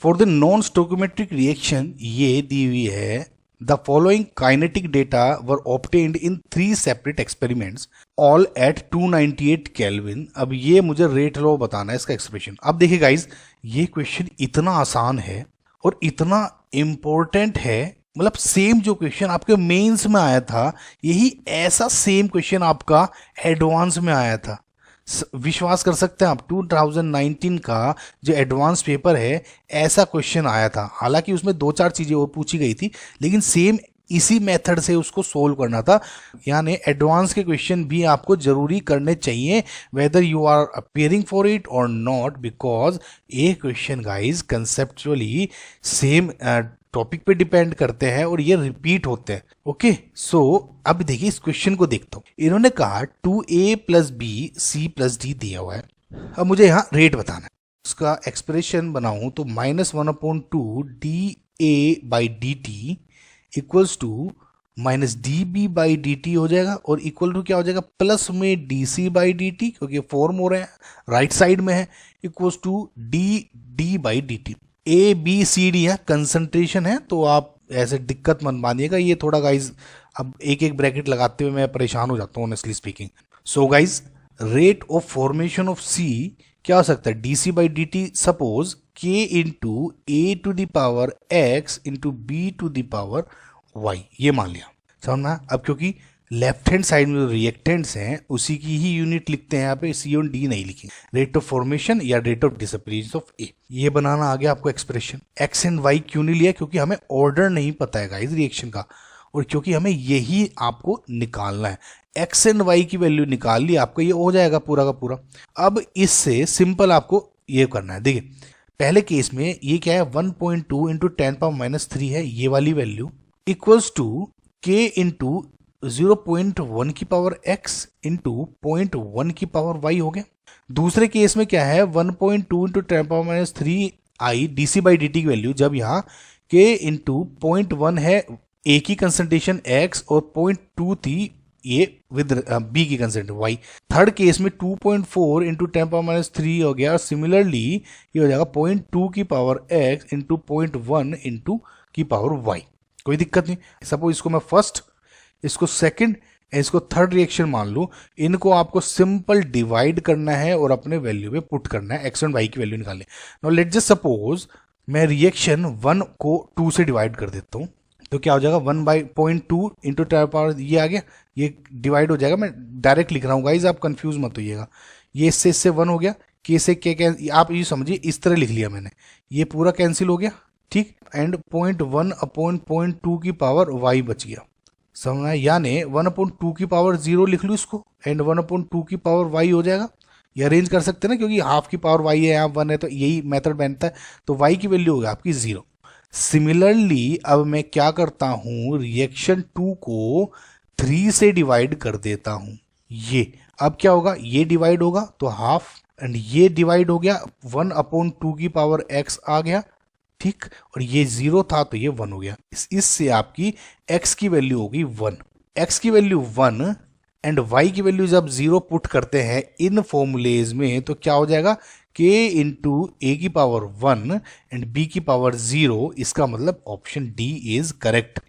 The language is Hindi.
For the non stoichiometric reaction ये दी हुई है, the following kinetic data were obtained in 3 separate experiments all at 298 kelvin. अब ये मुझे रेट लॉ बताना है इसका एक्सप्रेशन। अब देखिए गाइज, ये क्वेश्चन इतना आसान है और इतना इंपॉर्टेंट है, मतलब सेम जो क्वेश्चन आपके मेंस में आया था यही ऐसा सेम क्वेश्चन आपका एडवांस में आया था। विश्वास कर सकते हैं आप, 2019 का जो एडवांस पेपर है ऐसा क्वेश्चन आया था। हालांकि उसमें 2-4 चीजें और पूछी गई थी, लेकिन सेम इसी मेथड से उसको सोल्व करना था। यानी एडवांस के क्वेश्चन भी आपको जरूरी करने चाहिए, whether you are appearing for it और नॉट, बिकॉज ये question guys conceptually same topic पे डिपेंड करते हैं और ये रिपीट होते हैं। ओके, सो अब देखिए इस क्वेश्चन को देखता हूं। इन्होंने कहा 2a + b c + d दिया हुआ है। अब मुझे यहाँ रेट बताना है। उसका एक्सप्रेशन बनाऊं तो -1/2 dA/dt इक्वल्स टू -dB/dt हो जाएगा, और इक्वल टू क्या हो जाएगा, प्लस में dC/dt, क्योंकि फॉर्म हो रहे हैं राइट साइड में है, equals to dD/dt। A B C D है, कंसंट्रेशन है, तो आप ऐसे दिक्कत मत मानिएगा। ये थोड़ा गाइज अब एक एक ब्रैकेट लगाते हुए मैं परेशान हो जाता हूँ honestly speaking. So guys, rate of formation of C क्या हो सकता है, dC/dt suppose K into A⁻x into B⁻y, ये मान लिया, समझना। अब क्योंकि लेफ्ट हैंड साइड में जो रिएक्टेंट्स हैं उसी की ही यूनिट लिखते हैं, यहाँ पे C और D नहीं लिखी, रेट ऑफ फॉर्मेशन या रेट ऑफ डिसअपीयरेंस ऑफ ए, ये बनाना आ गया आपको एक्सप्रेशन। एक्स एंड वाई क्यों नहीं लिया, क्योंकि हमें ऑर्डर नहीं पता है गाइस रिएक्शन का, और क्योंकि हमें यही आपको निकालना है। एक्स एंड वाई की वैल्यू निकाल ली, आपको ये हो जाएगा पूरा का पूरा। अब इससे सिंपल आपको ये करना है। देखिए पहले केस में ये क्या है, 1.2 इंटू 10⁻³ है, ये वाली value equals to K into 0.1 की पावर x इंटू 0.1 की पावर y हो गया। दूसरे केस में क्या है, 1.2 इंटू 10⁻³ i dC/dt की वैल्यू, जब यहाँ k इंटू 0.1 है a की कंसंट्रेशन x और 0.2 थी ये विद b की कंसंट्रेशन y। थर्ड केस में 2.4 इंटू 10⁻³ हो गया, और सिमिलरली ये हो जाएगा 0.2 की पावर x इंटू 0.1 इंटू की पावर y। कोई दिक्कत नहीं। सपोज इसको मैं फर्स्ट, इसको सेकंड, इसको थर्ड रिएक्शन मान लूं, इनको आपको सिंपल डिवाइड करना है और अपने वैल्यू में पुट करना है, एक्स एंड वाई की वैल्यू निकालनी। नाउ लेट्स जस्ट सपोज मैं रिएक्शन 1 को 2 से डिवाइड कर देता हूं, तो क्या हो जाएगा, 1/0.2 इंटू 10⁻, ये आ गया, ये डिवाइड हो जाएगा। मैं डायरेक्ट लिख रहा हूँ गाइज, आप कंफ्यूज मत होइएगा। ये इससे 1 हो गया, के से के आप ये समझिए इस तरह लिख लिया मैंने, ये पूरा कैंसिल हो गया, ठीक, एंड 0.1/0.2 की पावर y बच गया, समझना है। यानी 1/2 की पावर 0 लिख लूँ इसको, एंड 1/2 की पावर y हो जाएगा। ये अरेंज कर सकते हैं ना, क्योंकि हाफ की पावर y है, यहाँ 1 है, तो यही मेथड बनता है। तो y की वैल्यू होगी आपकी 0। सिमिलरली अब मैं क्या करता हूँ, रिएक्शन 2 को 3 से डिवाइड कर देता हूँ। ये अब क्या होगा, ये डिवाइड होगा तो हाफ, एंड ये डिवाइड हो गया, 1/2 की पावर x आ गया, ठीक, और ये 0 था तो ये 1 हो गया। इससे आपकी x की वैल्यू होगी 1, x की वैल्यू 1 एंड y की वैल्यू जब 0 पुट करते हैं इन फॉर्मूलेज में, तो क्या हो जाएगा, k इंटू a की पावर 1 एंड b की पावर 0। इसका मतलब ऑप्शन डी इज करेक्ट।